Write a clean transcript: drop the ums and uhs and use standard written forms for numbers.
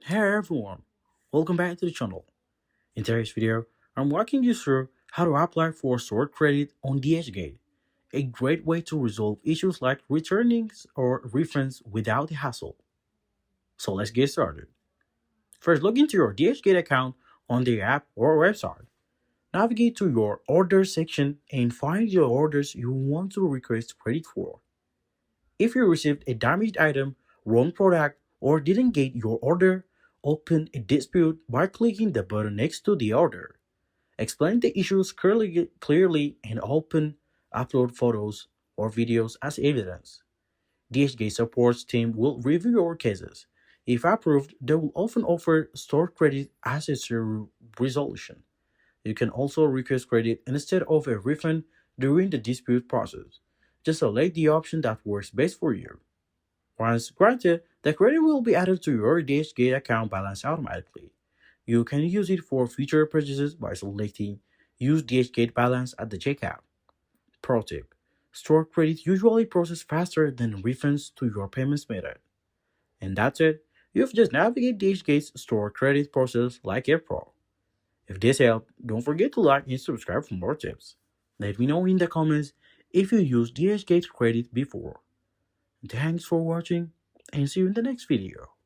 Hey everyone, welcome back to the channel. In today's video, I'm walking you through how to apply for stored credit on DHGate, a great way to resolve issues like returnings or refunds without the hassle. So let's get started. First, log into your DHGate account on the app or website. Navigate to your orders section and find your orders you want to request credit for. If you received a damaged item, wrong product, or didn't get your order, open a dispute by clicking the button next to the order. Explain the issues clearly and upload photos or videos as evidence. DHGate supports team will review your cases. If approved, they will often offer stored credit as a resolution. You can also request credit instead of a refund during the dispute process. Just select the option that works best for you. Once granted, the credit will be added to your DHGate account balance automatically. You can use it for future purchases by selecting Use DHGate Balance at the checkout. Pro tip: stored credit usually processes faster than refunds to your payments method. And that's it. You've just navigated DHGate's stored credit process like a pro. If this helped, don't forget to like and subscribe for more tips. Let me know in the comments if you used DHGate credit before. Thanks for watching and see you in the next video.